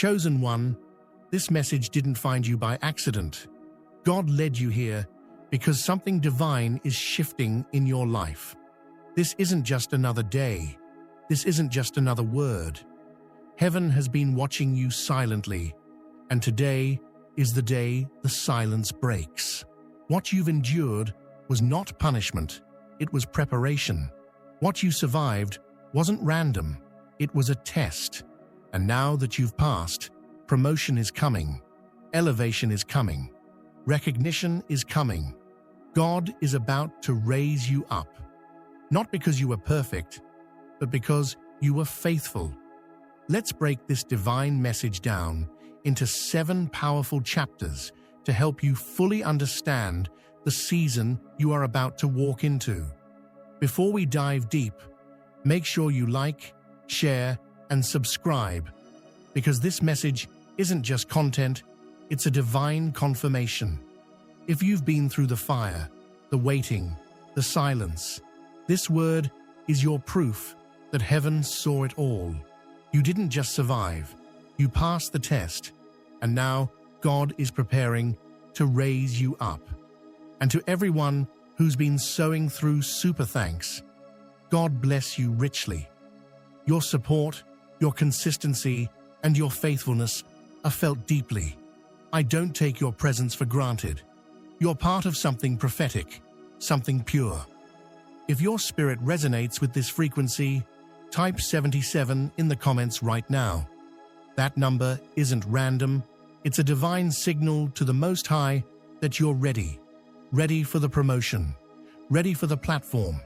Chosen one, this message didn't find you by accident. God led you here because something divine is shifting in your life. This isn't just another day. This isn't just another word. Heaven has been watching you silently, and today is the day the silence breaks. What you've endured was not punishment, it was preparation. What you survived wasn't random, it was a test. And now that you've passed, promotion is coming, elevation is coming, recognition is coming. God is about to raise you up, not because you were perfect, but because you were faithful. Let's break this divine message down into 7 powerful chapters to help you fully understand the season you are about to walk into. Before we dive deep, make sure you like, share, and subscribe, because this message isn't just content, it's a divine confirmation. If you've been through the fire, the waiting, the silence, this word is your proof that heaven saw it all. You didn't just survive, you passed the test, and now God is preparing to raise you up. And to everyone who's been sowing through super thanks, God bless you richly. Your support, your consistency, and your faithfulness are felt deeply. I don't take your presence for granted. You're part of something prophetic, something pure. If your spirit resonates with this frequency, type 77 in the comments right now. That number isn't random, it's a divine signal to the Most High that you're ready. Ready for the promotion, ready for the platform,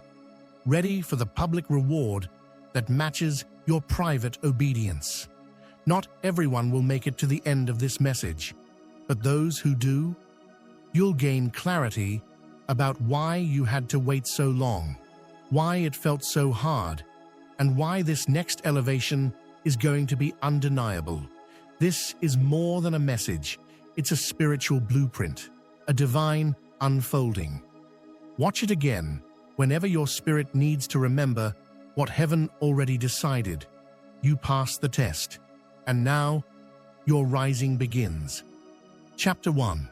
ready for the public reward that matches your private obedience. Not everyone will make it to the end of this message, but those who do, you'll gain clarity about why you had to wait so long, why it felt so hard, and why this next elevation is going to be undeniable. This is more than a message, it's a spiritual blueprint, a divine unfolding. Watch it again whenever your spirit needs to remember what heaven already decided. You passed the test, and now your rising begins. Chapter 1.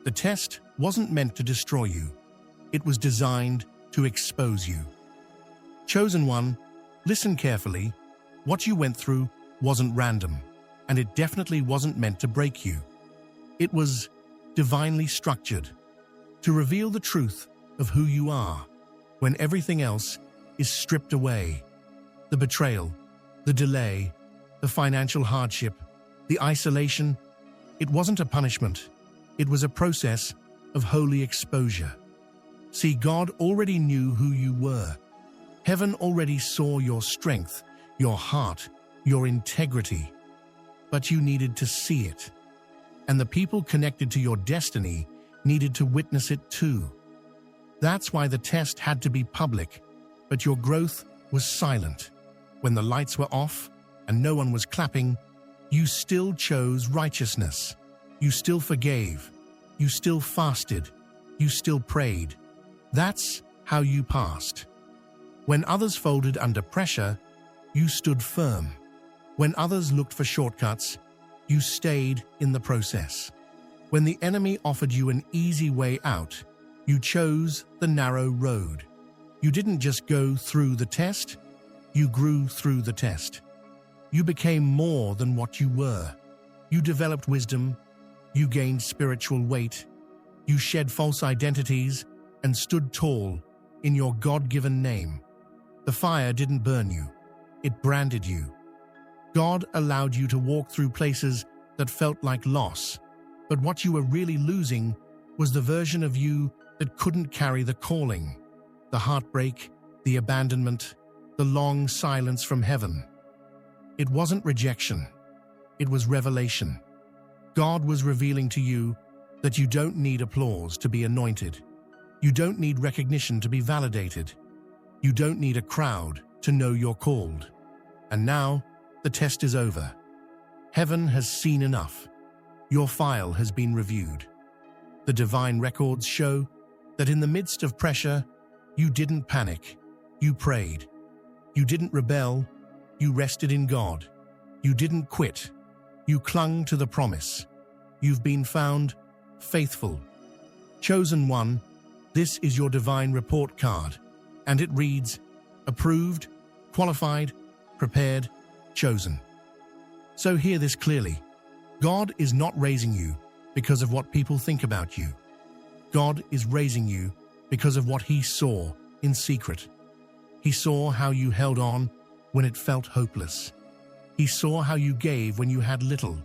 The test wasn't meant to destroy you. It was designed to expose you. Chosen one, listen carefully. What you went through wasn't random, and it definitely wasn't meant to break you. It was divinely structured to reveal the truth of who you are when everything else is stripped away. The betrayal, the delay, the financial hardship, the isolation, it wasn't a punishment. It was a process of holy exposure. See, God already knew who you were. Heaven already saw your strength, your heart, your integrity. But you needed to see it. And the people connected to your destiny needed to witness it too. That's why the test had to be public, but your growth was silent. When the lights were off and no one was clapping, you still chose righteousness. You still forgave. You still fasted. You still prayed. That's how you passed. When others folded under pressure, you stood firm. When others looked for shortcuts, you stayed in the process. When the enemy offered you an easy way out, you chose the narrow road. You didn't just go through the test, you grew through the test. You became more than what you were. You developed wisdom, you gained spiritual weight, you shed false identities and stood tall in your God-given name. The fire didn't burn you, it branded you. God allowed you to walk through places that felt like loss, but what you were really losing was the version of you that couldn't carry the calling, the heartbreak, the abandonment, the long silence from heaven. It wasn't rejection, it was revelation. God was revealing to you that you don't need applause to be anointed. You don't need recognition to be validated. You don't need a crowd to know you're called. And now, the test is over. Heaven has seen enough. Your file has been reviewed. The divine records show that in the midst of pressure, you didn't panic, you prayed. You didn't rebel, you rested in God. You didn't quit, You clung to the promise. You've been found faithful. Chosen one, this is your divine report card, and it reads, approved, qualified, prepared, chosen. So hear this clearly. God is not raising you because of what people think about you. God is raising you because of what He saw in secret. He saw how you held on when it felt hopeless. He saw how you gave when you had little.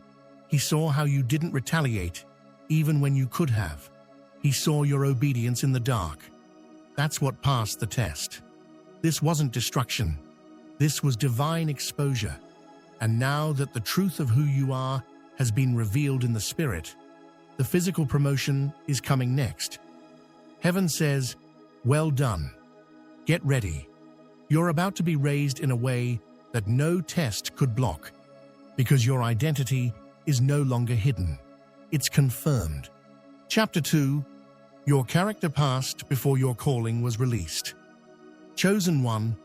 He saw how you didn't retaliate, even when you could have. He saw your obedience in the dark. That's what passed the test. This wasn't destruction. This was divine exposure. And now that the truth of who you are has been revealed in the Spirit, the physical promotion is coming next. Heaven says, well done. Get ready. You're about to be raised in a way that no test could block, because your identity is no longer hidden. It's confirmed. Chapter 2. Your character passed before your calling was released. Chosen one.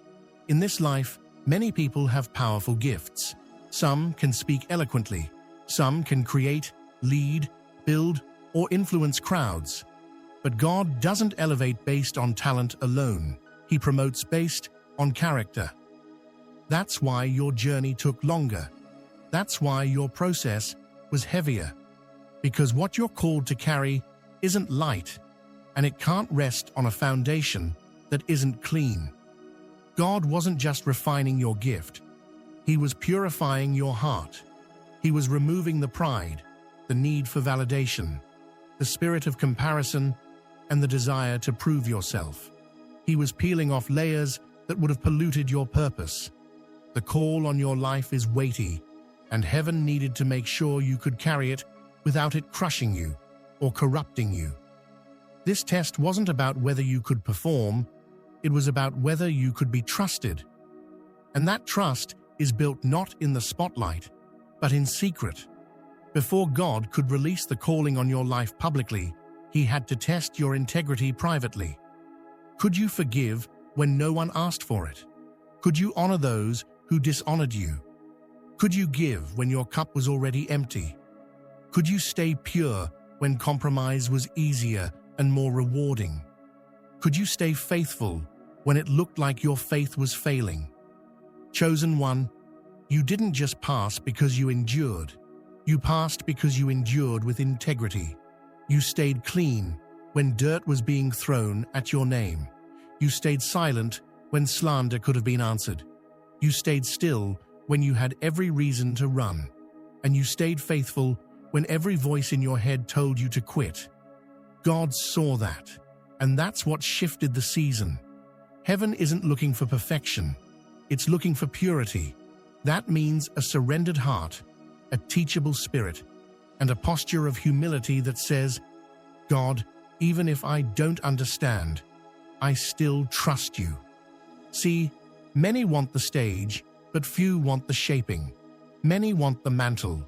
In this life, many people have powerful gifts. Some can speak eloquently. Some can create, lead, build, or influence crowds. But God doesn't elevate based on talent alone. He promotes based on character. That's why your journey took longer. That's why your process was heavier. Because what you're called to carry isn't light, and it can't rest on a foundation that isn't clean. God wasn't just refining your gift. He was purifying your heart. He was removing the pride, the need for validation, the spirit of comparison, and the desire to prove yourself. He was peeling off layers that would have polluted your purpose. The call on your life is weighty, and heaven needed to make sure you could carry it without it crushing you or corrupting you. This test wasn't about whether you could perform, it was about whether you could be trusted. And that trust is built not in the spotlight, but in secret. Before God could release the calling on your life publicly, He had to test your integrity privately. Could you forgive when no one asked for it? Could you honor those who dishonored you? Could you give when your cup was already empty? Could you stay pure when compromise was easier and more rewarding? Could you stay faithful when it looked like your faith was failing? Chosen one, you didn't just pass because you endured. You passed because you endured with integrity. You stayed clean when dirt was being thrown at your name. You stayed silent when slander could have been answered. You stayed still when you had every reason to run. And you stayed faithful when every voice in your head told you to quit. God saw that, and that's what shifted the season. Heaven isn't looking for perfection. It's looking for purity. That means a surrendered heart, a teachable spirit, and a posture of humility that says, God, even if I don't understand, I still trust you. See, many want the stage, but few want the shaping. Many want the mantle,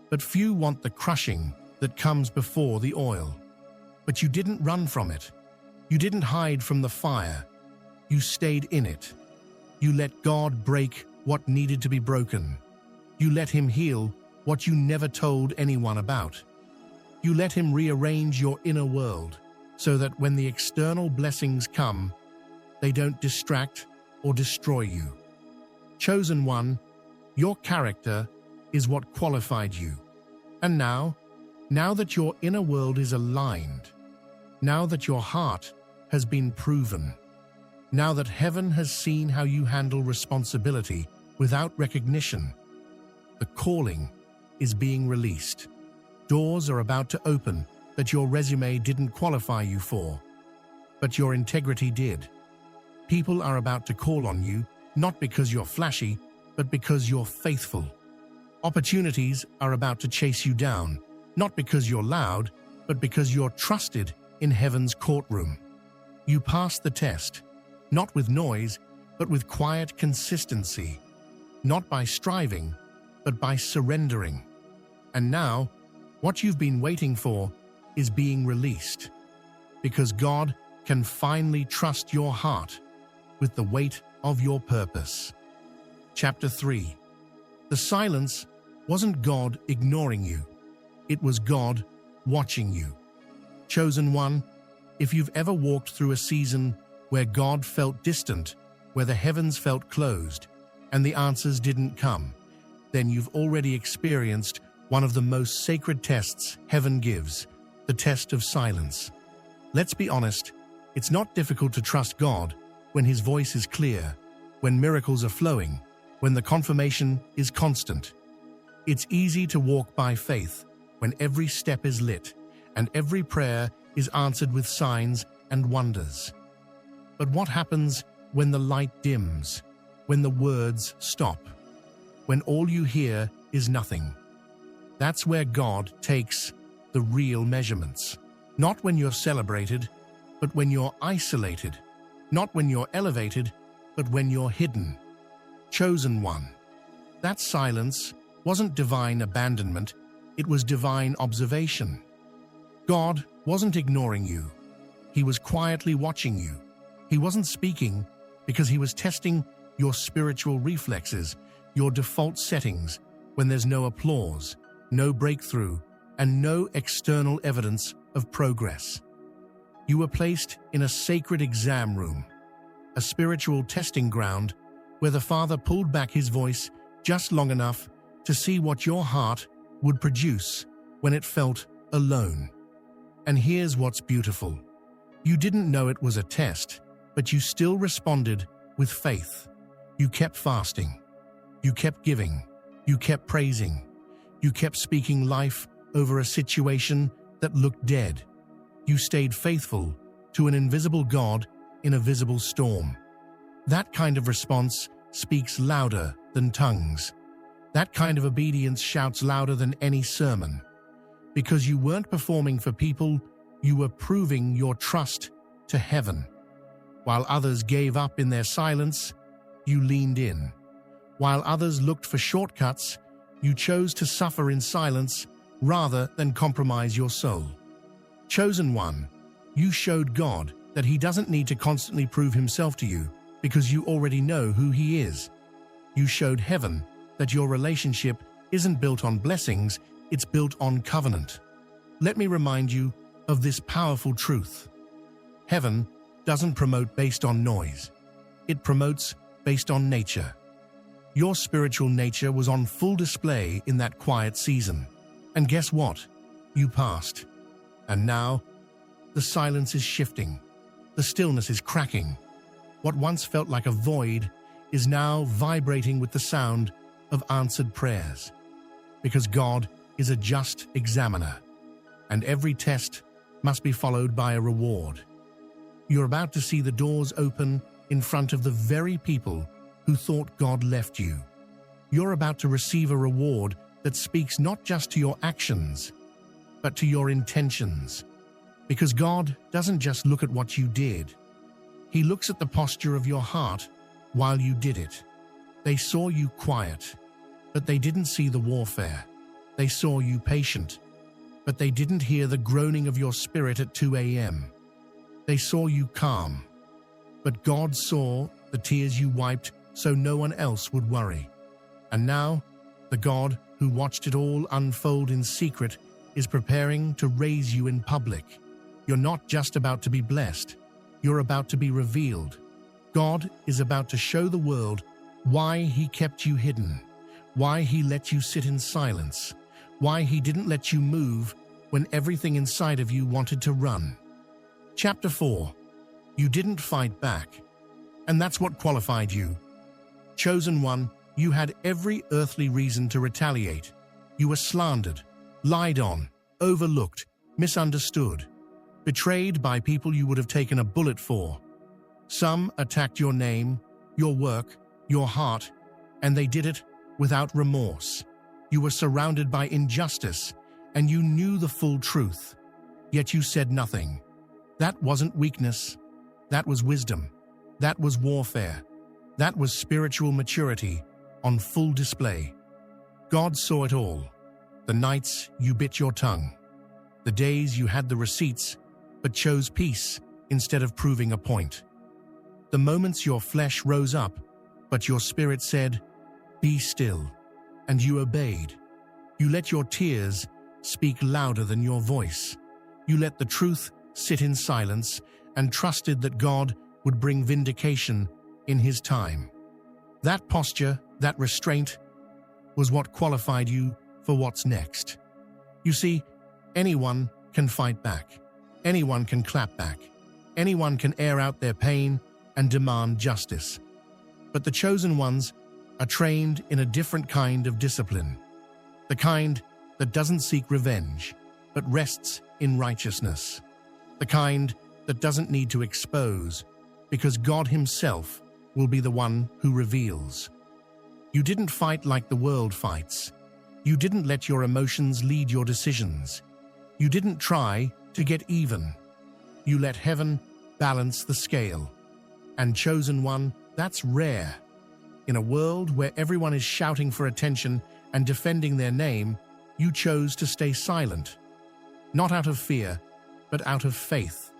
but few want the crushing that comes before the oil. But you didn't run from it. You didn't hide from the fire. You stayed in it. You let God break what needed to be broken. You let Him heal what you never told anyone about. You let Him rearrange your inner world so that when the external blessings come, they don't distract or destroy you. Chosen one, your character is what qualified you. And now that your inner world is aligned, now that your heart has been proven, now that heaven has seen how you handle responsibility without recognition, the calling is being released. Doors are about to open that your resume didn't qualify you for, but your integrity did. People are about to call on you, not because you're flashy, but because you're faithful. Opportunities are about to chase you down, not because you're loud, but because you're trusted in heaven's courtroom. You passed the test, not with noise, but with quiet consistency, not by striving, but by surrendering. And now, what you've been waiting for is being released, because God can finally trust your heart with the weight of your purpose. Chapter 3. The silence wasn't God ignoring you. It was God watching you. Chosen one, if you've ever walked through a season where God felt distant, where the heavens felt closed, and the answers didn't come, then you've already experienced one of the most sacred tests heaven gives, the test of silence. Let's be honest, it's not difficult to trust God when His voice is clear, when miracles are flowing, when the confirmation is constant. It's easy to walk by faith when every step is lit and every prayer is answered with signs and wonders. But what happens when the light dims, when the words stop, when all you hear is nothing? That's where God takes the real measurements. Not when you're celebrated, but when you're isolated. Not when you're elevated, but when you're hidden. Chosen one. That silence wasn't divine abandonment, it was divine observation. God wasn't ignoring you. He was quietly watching you. He wasn't speaking because He was testing your spiritual reflexes, your default settings, when there's no applause, no breakthrough, and no external evidence of progress. You were placed in a sacred exam room, a spiritual testing ground where the Father pulled back His voice just long enough to see what your heart would produce when it felt alone. And here's what's beautiful. You didn't know it was a test, but you still responded with faith. You kept fasting. You kept giving. You kept praising. You kept speaking life over a situation that looked dead. You stayed faithful to an invisible God in a visible storm. That kind of response speaks louder than tongues. That kind of obedience shouts louder than any sermon. Because you weren't performing for people, you were proving your trust to heaven. While others gave up in their silence, you leaned in. While others looked for shortcuts, you chose to suffer in silence rather than compromise your soul. Chosen one, you showed God that He doesn't need to constantly prove Himself to you because you already know who He is. You showed heaven that your relationship isn't built on blessings, it's built on covenant. Let me remind you of this powerful truth. Heaven doesn't promote based on noise. It promotes based on nature. Your spiritual nature was on full display in that quiet season. And guess what? You passed. And now, the silence is shifting. The stillness is cracking. What once felt like a void is now vibrating with the sound of answered prayers. Because God is a just examiner, and every test must be followed by a reward. You're about to see the doors open in front of the very people who thought God left you. You're about to receive a reward that speaks not just to your actions, but to your intentions. Because God doesn't just look at what you did. He looks at the posture of your heart while you did it. They saw you quiet, but they didn't see the warfare. They saw you patient, but they didn't hear the groaning of your spirit at 2 a.m. They saw you calm, but God saw the tears you wiped so no one else would worry. And now, the God who watched it all unfold in secret is preparing to raise you in public. You're not just about to be blessed, you're about to be revealed. God is about to show the world why He kept you hidden, why He let you sit in silence, why He didn't let you move when everything inside of you wanted to run. Chapter 4. You didn't fight back, and that's what qualified you. Chosen one, you had every earthly reason to retaliate. You were slandered, lied on, overlooked, misunderstood, betrayed by people you would have taken a bullet for. Some attacked your name, your work, your heart, and they did it without remorse. You were surrounded by injustice, and you knew the full truth, yet you said nothing. That wasn't weakness. That was wisdom. That was warfare. That was spiritual maturity on full display. God saw it all. The nights you bit your tongue. The days you had the receipts but chose peace instead of proving a point. The moments your flesh rose up, but your spirit said, "Be still," and you obeyed. You let your tears speak louder than your voice. You let the truth sit in silence and trusted that God would bring vindication in His time. That posture, that restraint, was what qualified you for what's next. You see, anyone can fight back. Anyone can clap back. Anyone can air out their pain and demand justice. But the chosen ones are trained in a different kind of discipline. The kind that doesn't seek revenge, but rests in righteousness. The kind that doesn't need to expose, because God Himself will be the one who reveals. You didn't fight like the world fights. You didn't let your emotions lead your decisions. You didn't try to get even. You let heaven balance the scale. And chosen one, that's rare. In a world where everyone is shouting for attention and defending their name, you chose to stay silent. Not out of fear, but out of faith.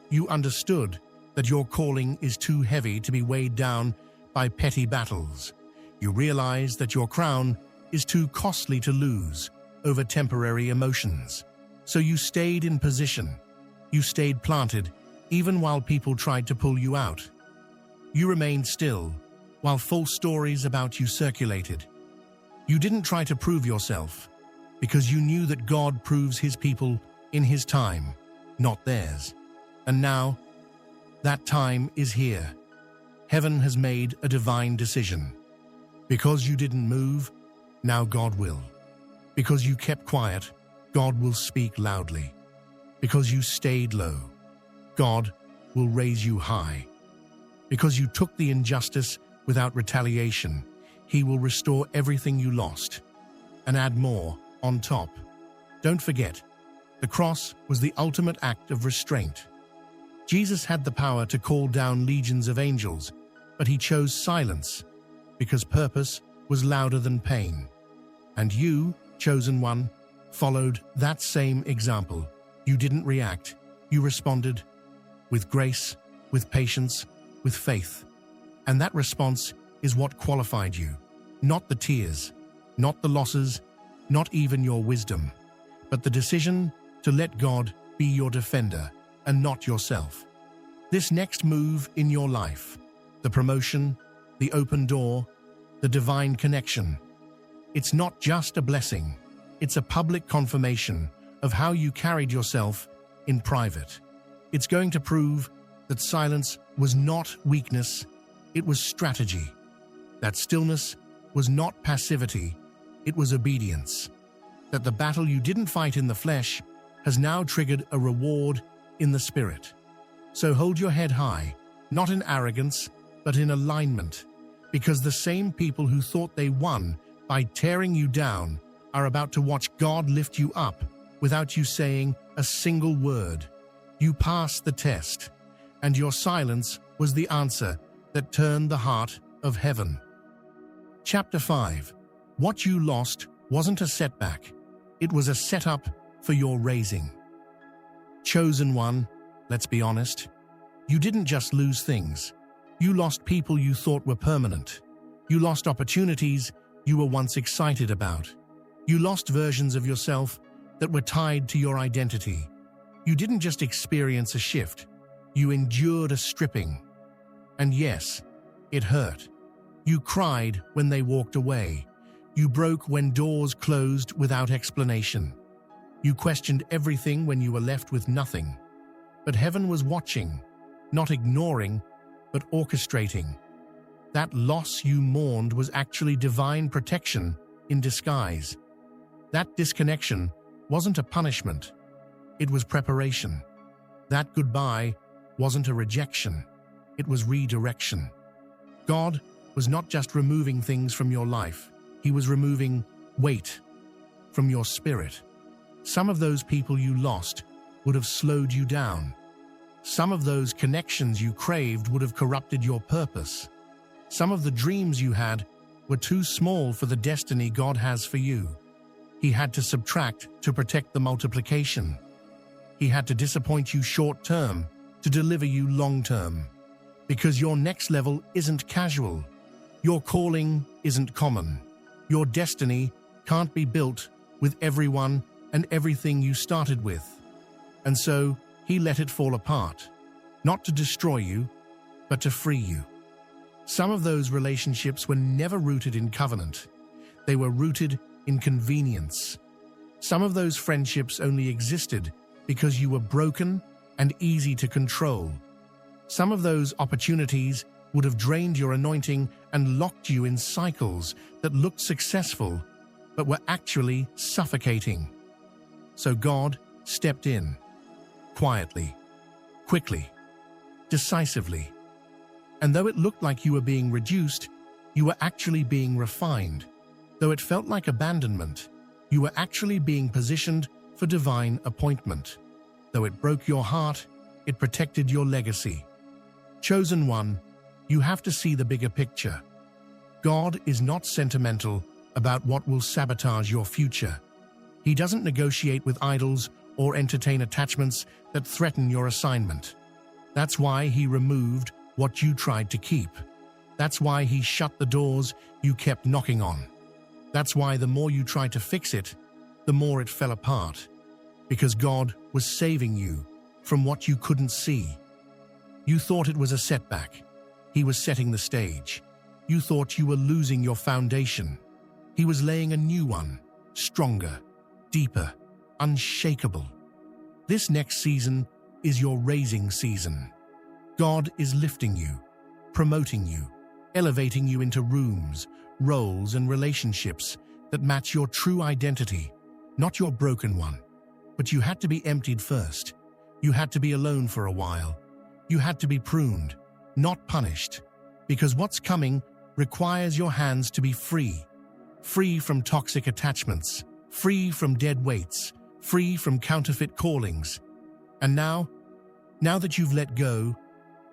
You understood that your calling is too heavy to be weighed down by petty battles. You realized that your crown is too costly to lose over temporary emotions. So you stayed in position. You stayed planted, even while people tried to pull you out. You remained still, while false stories about you circulated. You didn't try to prove yourself, because you knew that God proves His people in His time, not theirs. And now, that time is here. Heaven has made a divine decision. Because you didn't move, now God will. Because you kept quiet, God will speak loudly. Because you stayed low, God will raise you high. Because you took the injustice without retaliation, He will restore everything you lost and add more on top. Don't forget, the cross was the ultimate act of restraint. Jesus had the power to call down legions of angels, but He chose silence because purpose was louder than pain. And you, chosen one, followed that same example. You didn't react. You responded with grace, with patience, with faith. And that response is what qualified you. Not the tears, not the losses, not even your wisdom, but the decision to let God be your defender and not yourself. This next move in your life, the promotion, the open door, the divine connection, it's not just a blessing, it's a public confirmation of how you carried yourself in private. It's going to prove that silence was not weakness, it was strategy. That stillness was not passivity, it was obedience. That the battle you didn't fight in the flesh has now triggered a reward in the spirit. So hold your head high, not in arrogance, but in alignment, because the same people who thought they won by tearing you down are about to watch God lift you up without you saying a single word. You passed the test, and your silence was the answer that turned the heart of heaven. Chapter 5. What you lost wasn't a setback, it was a setup for your raising. Chosen one, let's be honest, you didn't just lose things. You lost people you thought were permanent. You lost opportunities you were once excited about. You lost versions of yourself that were tied to your identity. You didn't just experience a shift, you endured a stripping. And yes, it hurt. You cried when they walked away. You broke when doors closed without explanation. You questioned everything when you were left with nothing. But heaven was watching, not ignoring, but orchestrating. That loss you mourned was actually divine protection in disguise. That disconnection wasn't a punishment, it was preparation. That goodbye wasn't a rejection, it was redirection. God was not just removing things from your life, He was removing weight from your spirit. Some of those people you lost would have slowed you down. Some of those connections you craved would have corrupted your purpose. Some of the dreams you had were too small for the destiny God has for you. He had to subtract to protect the multiplication. He had to disappoint you short-term to deliver you long-term. Because your next level isn't casual. Your calling isn't common. Your destiny can't be built with everyone and everything you started with. And so, he let it fall apart, not to destroy you, but to free you. Some of those relationships were never rooted in covenant. They were rooted in convenience. Some of those friendships only existed because you were broken and easy to control. Some of those opportunities would have drained your anointing and locked you in cycles that looked successful, but were actually suffocating. So God stepped in, quietly, quickly, decisively. And though it looked like you were being reduced, you were actually being refined. Though it felt like abandonment, you were actually being positioned for divine appointment. Though it broke your heart, it protected your legacy. Chosen one, you have to see the bigger picture. God is not sentimental about what will sabotage your future. He doesn't negotiate with idols or entertain attachments that threaten your assignment. That's why he removed what you tried to keep. That's why he shut the doors you kept knocking on. That's why the more you tried to fix it, the more it fell apart. Because God was saving you from what you couldn't see. You thought it was a setback. He was setting the stage. You thought you were losing your foundation. He was laying a new one, stronger, deeper, unshakable. This next season is your raising season. God is lifting you, promoting you, elevating you into rooms, roles, and relationships that match your true identity, not your broken one. But you had to be emptied first. You had to be alone for a while. You had to be pruned, not punished, because what's coming requires your hands to be free. Free from toxic attachments, free from dead weights, free from counterfeit callings. And now that you've let go,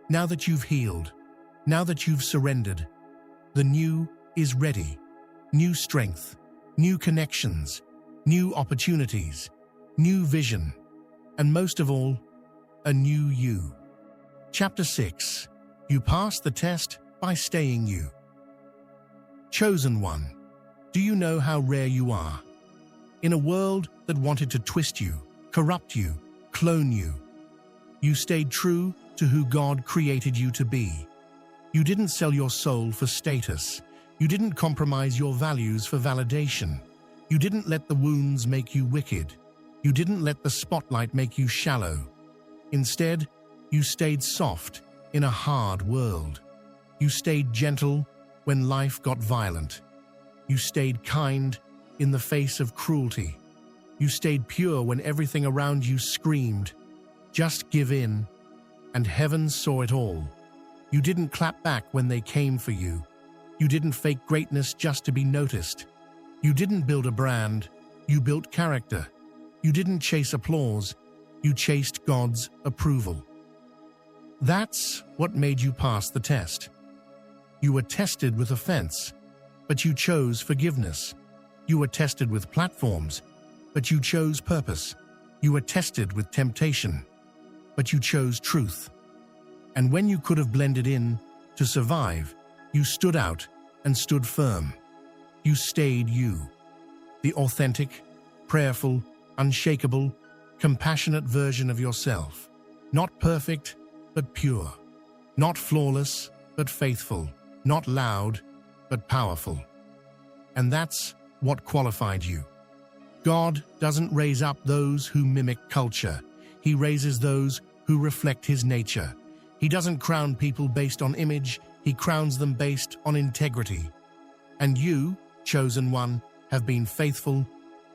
now that you've healed, now that you've surrendered, the new is ready. New strength, new connections, new opportunities, new vision, and most of all, a new you. Chapter 6. You pass the test by staying you. Chosen one, do you know how rare you are? In a world that wanted to twist you, corrupt you, clone you, you stayed true to who God created you to be. You didn't sell your soul for status. You didn't compromise your values for validation. You didn't let the wounds make you wicked. You didn't let the spotlight make you shallow. Instead, you stayed soft in a hard world. You stayed gentle when life got violent. You stayed kind in the face of cruelty. You stayed pure when everything around you screamed, "Just give in," and heaven saw it all. You didn't clap back when they came for you. You didn't fake greatness just to be noticed. You didn't build a brand, you built character. You didn't chase applause, you chased God's approval. That's what made you pass the test. You were tested with offense, but you chose forgiveness. You were tested with platforms, but you chose purpose. You were tested with temptation, but you chose truth. And when you could have blended in to survive, you stood out and stood firm. You stayed you, the authentic, prayerful, unshakable, compassionate version of yourself. Not perfect, but pure. Not flawless, but faithful. Not loud, but powerful. And that's what qualified you. God doesn't raise up those who mimic culture. He raises those who reflect his nature. He doesn't crown people based on image. He crowns them based on integrity. And you, chosen one, have been faithful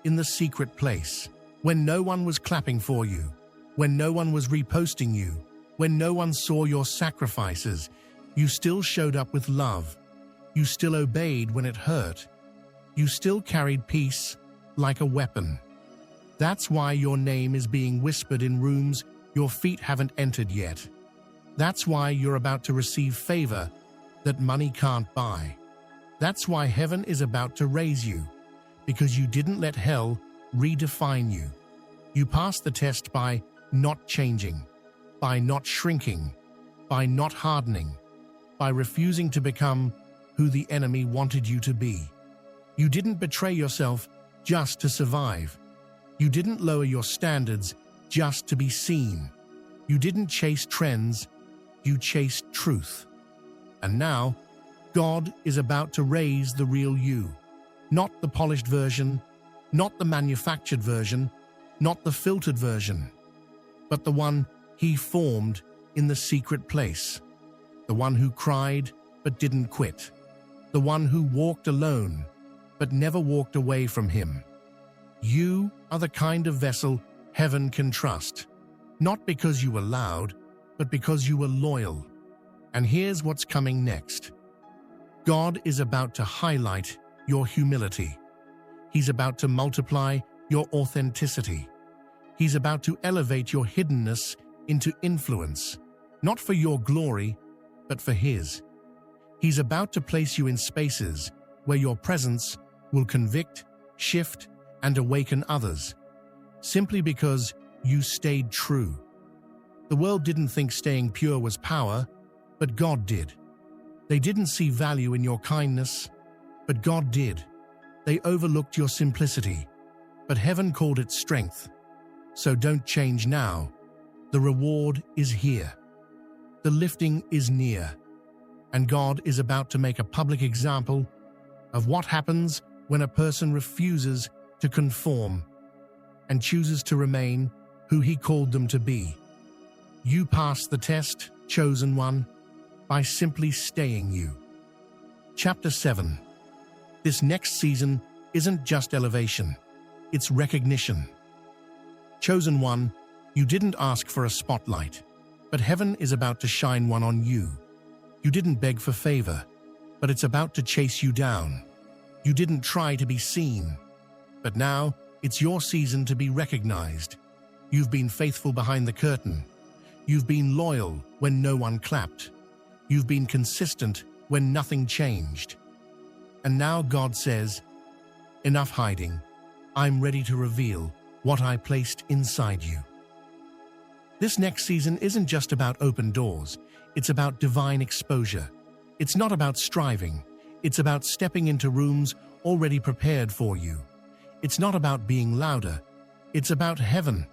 in the secret place. When no one was clapping for you, when no one was reposting you, when no one saw your sacrifices, you still showed up with love. You still obeyed when it hurt. You still carried peace like a weapon. That's why your name is being whispered in rooms your feet haven't entered yet. That's why you're about to receive favor that money can't buy. That's why heaven is about to raise you, because you didn't let hell redefine you. You passed the test by not changing, by not shrinking, by not hardening, by refusing to become who the enemy wanted you to be. You didn't betray yourself just to survive. You didn't lower your standards just to be seen. You didn't chase trends, you chased truth. And now, God is about to raise the real you. Not the polished version, not the manufactured version, not the filtered version, but the one He formed in the secret place. The one who cried but didn't quit. The one who walked alone but never walked away from Him. You are the kind of vessel heaven can trust, not because you were loud, but because you were loyal. And here's what's coming next. God is about to highlight your humility. He's about to multiply your authenticity. He's about to elevate your hiddenness into influence, not for your glory, but for His. He's about to place you in spaces where your presence will convict, shift, and awaken others, simply because you stayed true. The world didn't think staying pure was power, but God did. They didn't see value in your kindness, but God did. They overlooked your simplicity, but heaven called it strength. So don't change now. The reward is here. The lifting is near. And God is about to make a public example of what happens when a person refuses to conform and chooses to remain who He called them to be. You pass the test, chosen one, by simply staying you. Chapter 7. This next season isn't just elevation, it's recognition. Chosen one, you didn't ask for a spotlight, but heaven is about to shine one on you. You didn't beg for favor, but it's about to chase you down. You didn't try to be seen, but now it's your season to be recognized. You've been faithful behind the curtain. You've been loyal when no one clapped. You've been consistent when nothing changed. And now God says, enough hiding. I'm ready to reveal what I placed inside you. This next season isn't just about open doors. It's about divine exposure. It's not about striving. It's about stepping into rooms already prepared for you. It's not about being louder. It's about heaven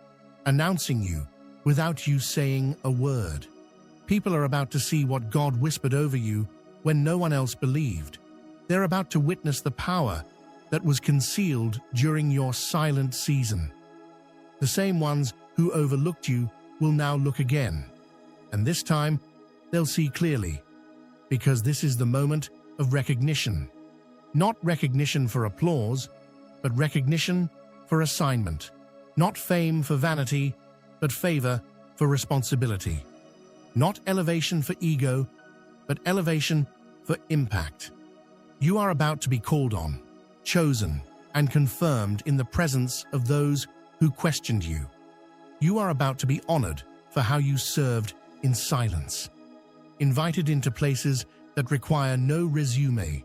announcing you without you saying a word. People are about to see what God whispered over you when no one else believed. They're about to witness the power that was concealed during your silent season. The same ones who overlooked you will now look again. And this time, they'll see clearly, because this is the moment of recognition. Not recognition for applause, but recognition for assignment. Not fame for vanity, but favor for responsibility. Not elevation for ego, but elevation for impact. You are about to be called on, chosen, and confirmed in the presence of those who questioned you. You are about to be honored for how you served in silence. Invited into places that require no resume,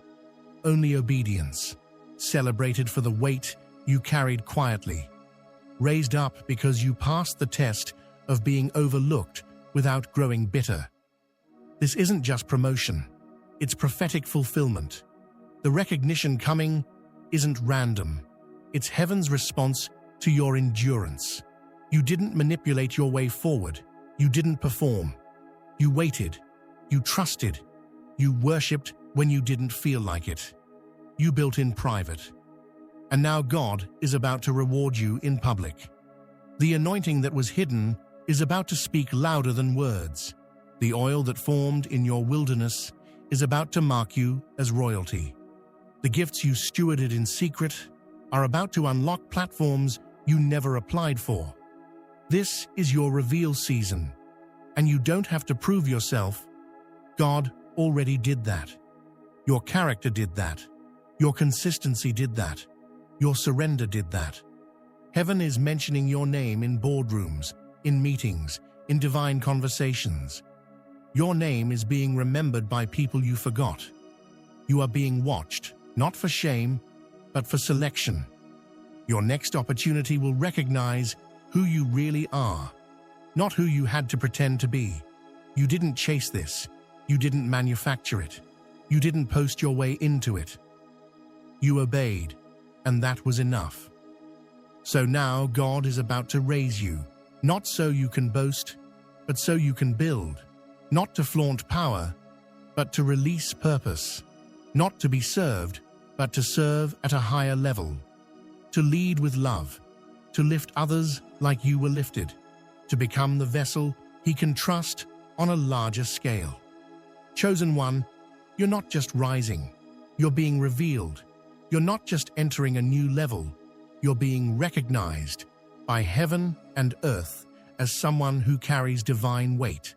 only obedience. Celebrated for the weight you carried quietly. Raised up because you passed the test of being overlooked without growing bitter. This isn't just promotion, it's prophetic fulfillment. The recognition coming isn't random. It's heaven's response to your endurance. You didn't manipulate your way forward. You didn't perform. You waited. You trusted. You worshipped when you didn't feel like it. You built in private. And now God is about to reward you in public. The anointing that was hidden is about to speak louder than words. The oil that formed in your wilderness is about to mark you as royalty. The gifts you stewarded in secret are about to unlock platforms you never applied for. This is your reveal season, and you don't have to prove yourself. God already did that. Your character did that. Your consistency did that. Your surrender did that. Heaven is mentioning your name in boardrooms, in meetings, in divine conversations. Your name is being remembered by people you forgot. You are being watched, not for shame, but for selection. Your next opportunity will recognize who you really are, not who you had to pretend to be. You didn't chase this. You didn't manufacture it. You didn't post your way into it. You obeyed. and that was enough. So now God is about to raise you, not so you can boast, but so you can build, not to flaunt power, but to release purpose, not to be served, but to serve at a higher level, to lead with love, to lift others like you were lifted, to become the vessel He can trust on a larger scale. Chosen one, you're not just rising, you're being revealed. You're not just entering a new level, you're being recognized by heaven and earth as someone who carries divine weight.